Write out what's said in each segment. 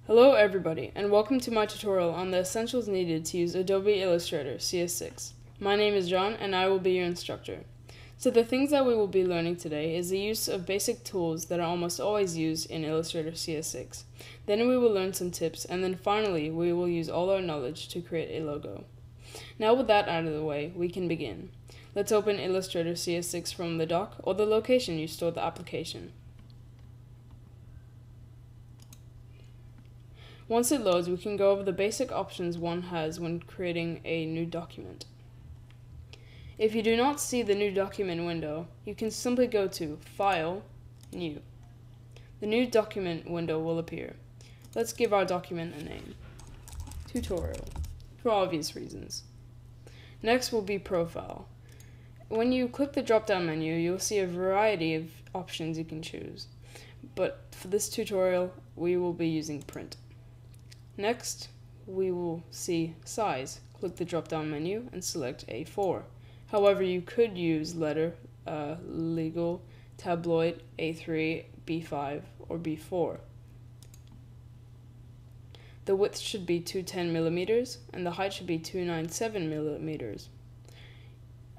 Hello everybody, and welcome to my tutorial on the essentials needed to use Adobe Illustrator CS6. My name is John, and I will be your instructor. So the things that we will be learning today is the use of basic tools that are almost always used in Illustrator CS6. Then we will learn some tips, and then finally we will use all our knowledge to create a logo. Now with that out of the way, we can begin. Let's open Illustrator CS6 from the dock or the location you store the application. Once it loads, we can go over the basic options one has when creating a new document. If you do not see the new document window, you can simply go to File, New. The new document window will appear. Let's give our document a name, Tutorial, for obvious reasons. Next will be Profile. When you click the drop-down menu, you'll see a variety of options you can choose. But for this tutorial, we will be using Print. Next, we will see Size. Click the drop-down menu and select A4. However, you could use letter, legal, tabloid, A3, B5, or B4. The width should be 210 millimeters, and the height should be 297 millimeters.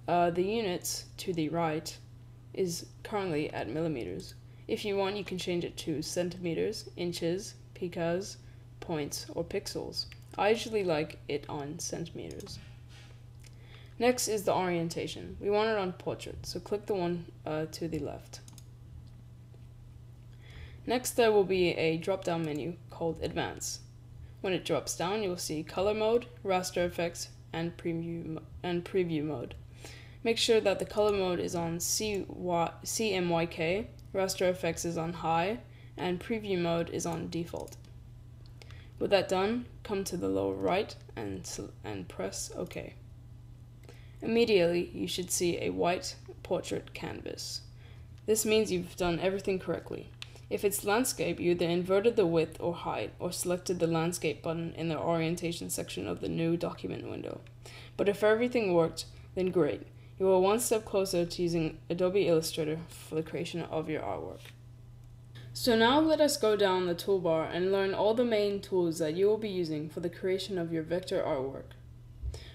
The units to the right is currently at millimeters. If you want, you can change it to centimeters, inches, picas, points, or pixels. I usually like it on centimeters. Next is the orientation. We want it on portrait, so click the one to the left. Next, there will be a drop-down menu called Advanced. When it drops down, you will see Color Mode, Raster Effects, and Preview Mode. Make sure that the color mode is on CMYK, Raster Effects is on High, and Preview Mode is on Default. With that done, come to the lower right and press OK. Immediately, you should see a white portrait canvas. This means you've done everything correctly. If it's landscape, you either inverted the width or height or selected the landscape button in the orientation section of the new document window. But if everything worked, then great. You are one step closer to using Adobe Illustrator for the creation of your artwork. So now let us go down the toolbar and learn all the main tools that you will be using for the creation of your vector artwork.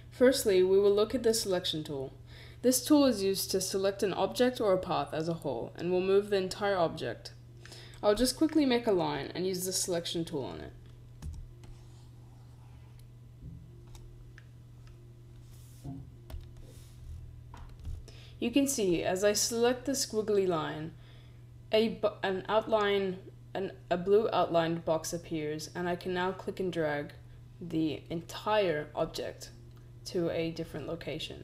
Firstly, we will look at the selection tool. This tool is used to select an object or a path as a whole and will move the entire object. I'll just quickly make a line and use the selection tool on it. You can see as I select the squiggly line, a blue outlined box appears, and I can now click and drag the entire object to a different location.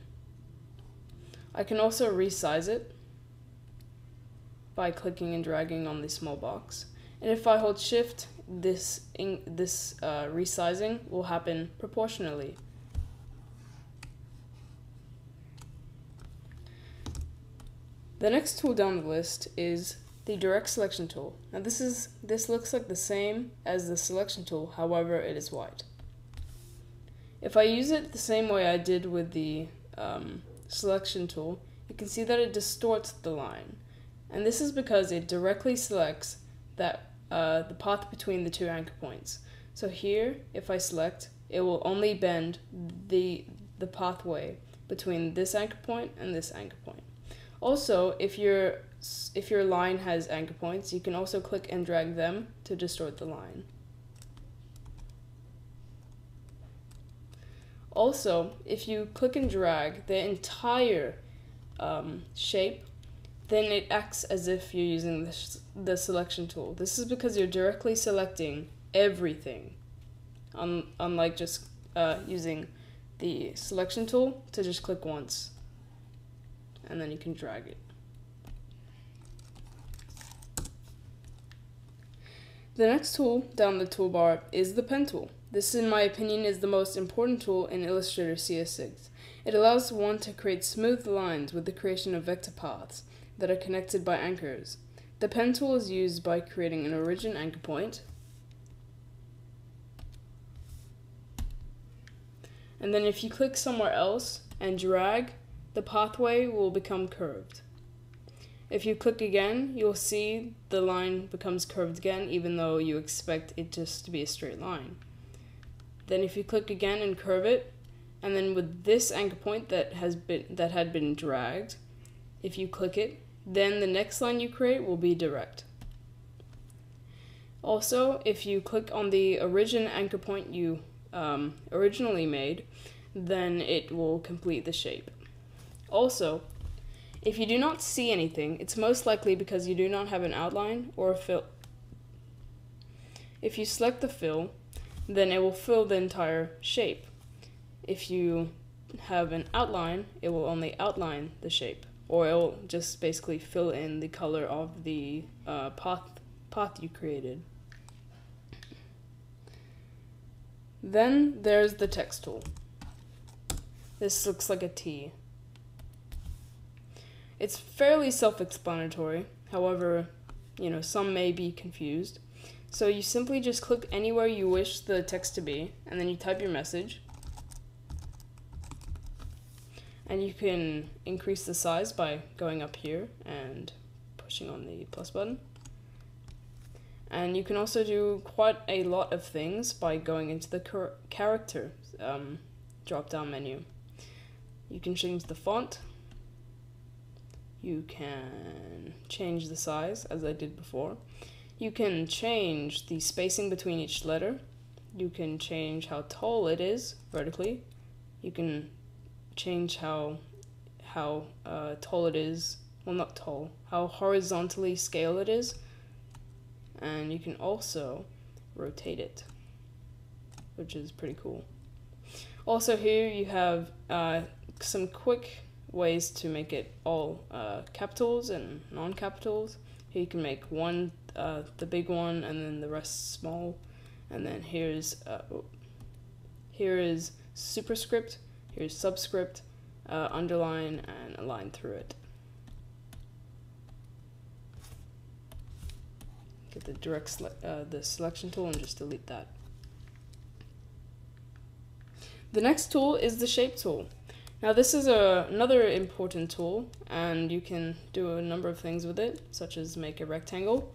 I can also resize it by clicking and dragging on the small box, and if I hold Shift, this resizing will happen proportionally. The next tool down the list is the direct selection tool. Now this looks like the same as the selection tool, however it is white. If I use it the same way I did with the selection tool, you can see that it distorts the line. And this is because it directly selects that the path between the two anchor points. So here, if I select, it will only bend the pathway between this anchor point and this anchor point. Also, if your line has anchor points, you can also click and drag them to distort the line. Also, if you click and drag the entire shape, then it acts as if you're using the selection tool. This is because you're directly selecting everything, unlike just using the selection tool to just click once, and then you can drag it. The next tool down the toolbar is the pen tool. This, in my opinion, is the most important tool in Illustrator CS6. It allows one to create smooth lines with the creation of vector paths that are connected by anchors. The pen tool is used by creating an origin anchor point, and then if you click somewhere else and drag, the pathway will become curved. If you click again, you'll see the line becomes curved again, even though you expect it just to be a straight line. Then if you click again and curve it, and then with this anchor point that had been dragged, if you click it, then the next line you create will be direct. Also, if you click on the origin anchor point you originally made, then it will complete the shape. Also, if you do not see anything, it's most likely because you do not have an outline or a fill. If you select the fill, then it will fill the entire shape. If you have an outline, it will only outline the shape, or it will just basically fill in the color of the path you created. Then there's the text tool. This looks like a T. It's fairly self-explanatory, however, some may be confused. So you simply just click anywhere you wish the text to be, and then you type your message. And you can increase the size by going up here and pushing on the plus button. And you can also do quite a lot of things by going into the character drop-down menu. You can change the font. You can change the size, as I did before. You can change the spacing between each letter. You can change how tall it is vertically. You can change how tall it is. Well, not tall. How horizontally scale it is. And you can also rotate it, which is pretty cool. Also here you have some quick ways to make it all capitals and non-capitals. Here you can make one the big one and then the rest small. And then here is superscript, here's subscript, underline, and a line through it. Get the the selection tool and just delete that. The next tool is the shape tool. Now this is another important tool, and you can do a number of things with it, such as make a rectangle.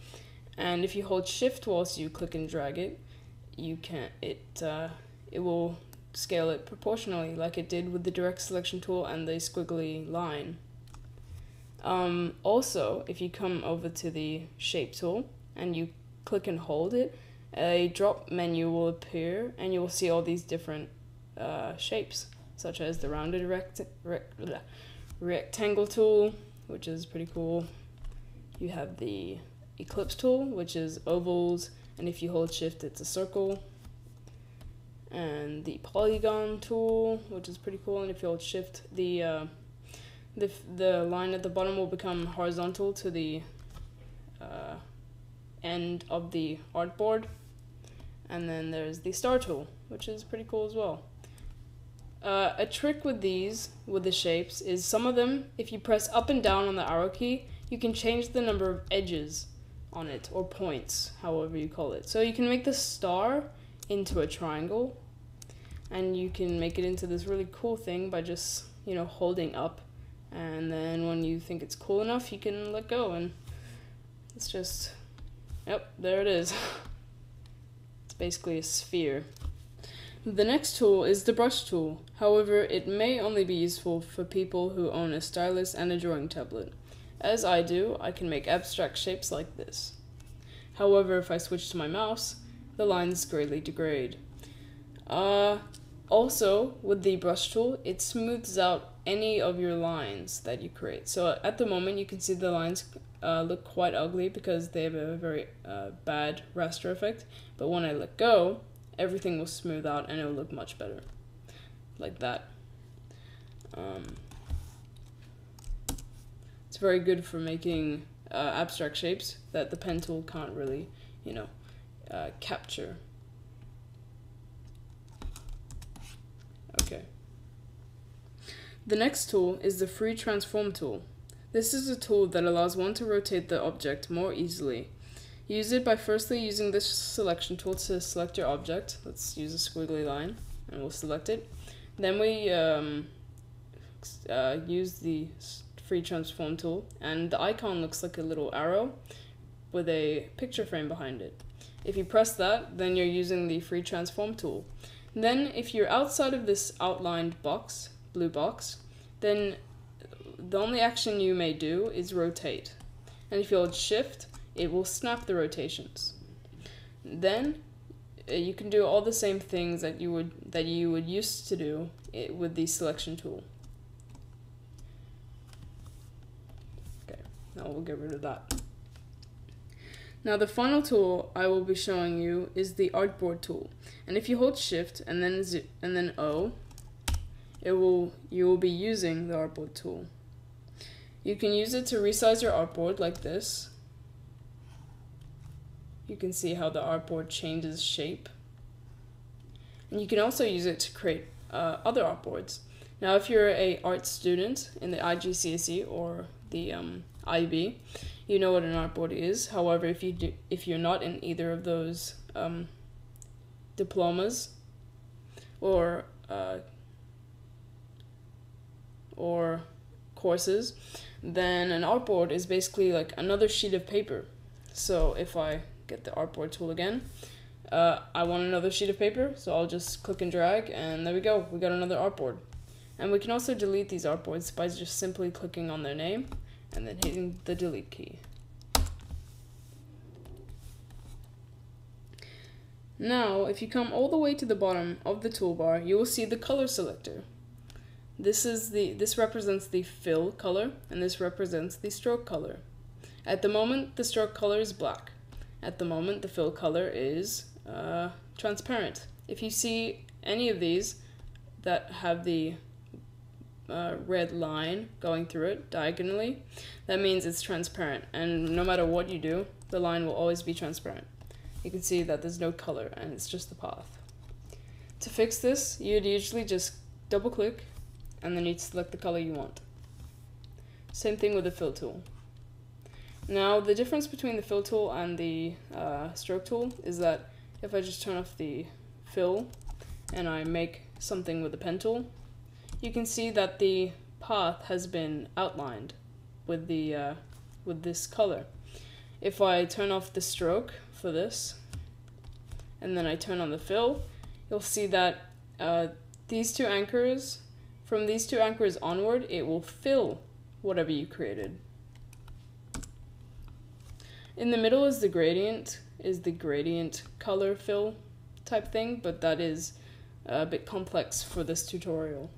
And if you hold Shift whilst you click and drag it, it will scale it proportionally, like it did with the direct selection tool and the squiggly line. Also, if you come over to the shape tool and you click and hold it, a drop menu will appear, and you will see all these different shapes, such as the rounded rectangle tool, which is pretty cool. You have the ellipse tool, which is ovals, and if you hold Shift, it's a circle. And the polygon tool, which is pretty cool, and if you hold Shift, the line at the bottom will become horizontal to the end of the artboard. And then there's the star tool, which is pretty cool as well. A trick with the shapes, is some of them, if you press up and down on the arrow key, you can change the number of edges on it, or points, however you call it. So you can make the star into a triangle, and you can make it into this really cool thing by just, holding up, and then when you think it's cool enough, you can let go, and it's just, yep, there it is. It's basically a sphere. The next tool is the brush tool. However, it may only be useful for people who own a stylus and a drawing tablet. As I do, I can make abstract shapes like this. However, if I switch to my mouse, the lines greatly degrade. Also, with the brush tool, it smooths out any of your lines that you create. So at the moment, you can see the lines look quite ugly because they have a very bad raster effect. But when I let go, everything will smooth out and it will look much better, like that. It's very good for making abstract shapes that the pen tool can't really, capture. Okay. The next tool is the free transform tool. This is a tool that allows one to rotate the object more easily. Use it by firstly using this selection tool to select your object. Let's use a squiggly line, and we'll select it. Then we use the free transform tool, and the icon looks like a little arrow with a picture frame behind it. If you press that, then you're using the free transform tool. Then if you're outside of this outlined box, blue box, then the only action you may do is rotate. And if you hold shift, it will snap the rotations. Then you can do all the same things that you would used to do with the selection tool. Okay, now we'll get rid of that. Now the final tool I will be showing you is the artboard tool. And if you hold shift and then O, you will be using the artboard tool. You can use it to resize your artboard like this. You can see how the artboard changes shape. And you can also use it to create other artboards. Now if you're an art student in the IGCSE or the IB, you know what an artboard is. However, if you're not in either of those diplomas or courses, then an artboard is basically like another sheet of paper. So if I get the artboard tool again, I want another sheet of paper, so I'll just click and drag, and there we go, we got another artboard. And we can also delete these artboards by just simply clicking on their name and then hitting the delete key. Now, if you come all the way to the bottom of the toolbar, you will see the color selector. This represents the fill color, and this represents the stroke color. At the moment, the stroke color is black. At the moment, the fill color is transparent. If you see any of these that have the red line going through it diagonally, that means it's transparent, and no matter what you do, the line will always be transparent. You can see that there's no color and it's just the path. To fix this, you'd usually just double click and then you'd select the color you want. Same thing with the fill tool. Now the difference between the fill tool and the stroke tool is that if I just turn off the fill and I make something with the pen tool, you can see that the path has been outlined with this color. If I turn off the stroke for this and then I turn on the fill, you'll see that these two anchors, from these two anchors onward, it will fill whatever you created. In the middle is the gradient color fill type thing, but that is a bit complex for this tutorial.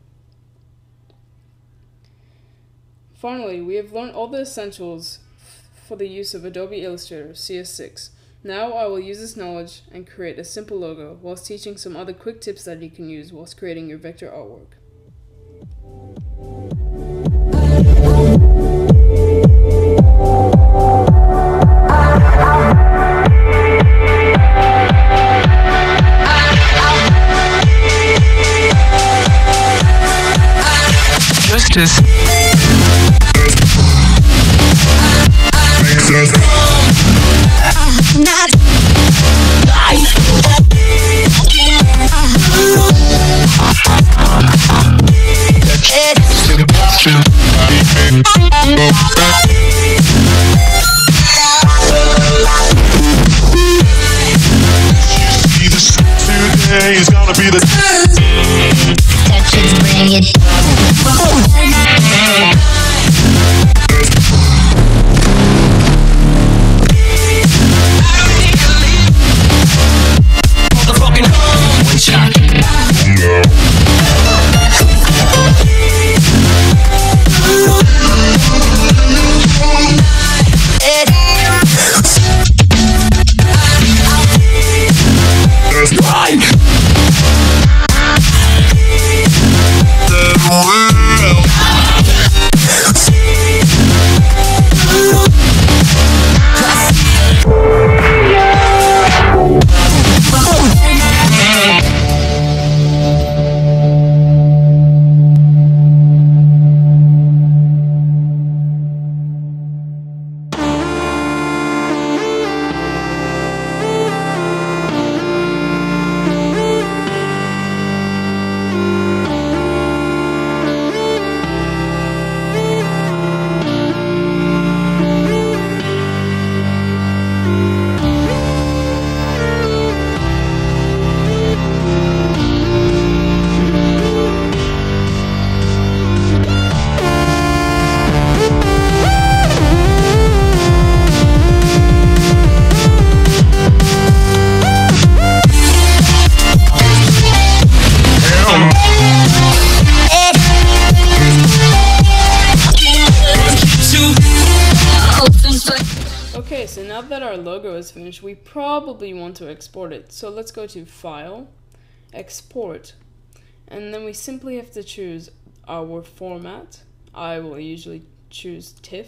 Finally, we have learned all the essentials for the use of Adobe Illustrator CS6. Now I will use this knowledge and create a simple logo whilst teaching some other quick tips that you can use whilst creating your vector artwork. Justice. Not today is gonna be the Texas, bring it. now that our logo is finished, we probably want to export it. So let's go to File, Export, and then we simply have to choose our format. I will usually choose TIFF.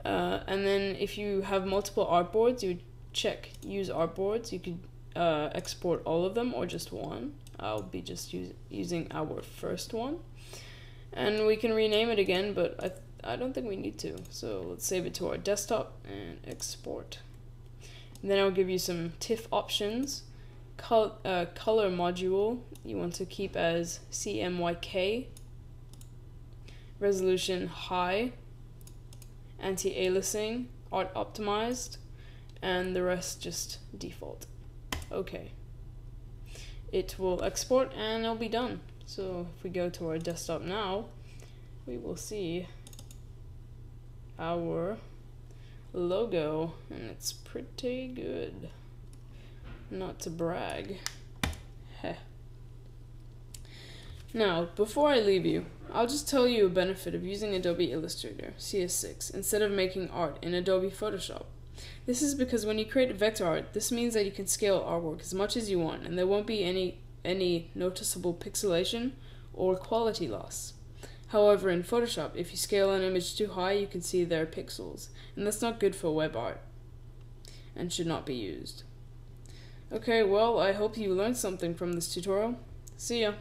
And then if you have multiple artboards, you check Use Artboards. You could export all of them or just one. I'll be just using our first one. And we can rename it again, but I don't think we need to. So let's save it to our desktop and export. And then I'll give you some TIFF options. Color module, you want to keep as CMYK. Resolution high. Anti-aliasing, art optimized. And the rest just default. Okay. It will export and it'll be done. So if we go to our desktop now, we will see our logo, and it's pretty good. Not to brag. Heh. Now, before I leave you, I'll just tell you a benefit of using Adobe Illustrator CS6 instead of making art in Adobe Photoshop. This is because when you create vector art, this means that you can scale artwork as much as you want, and there won't be any noticeable pixelation or quality loss. However, in Photoshop, if you scale an image too high, you can see there are pixels, and that's not good for web art, and should not be used. Okay, well, I hope you learned something from this tutorial. See ya!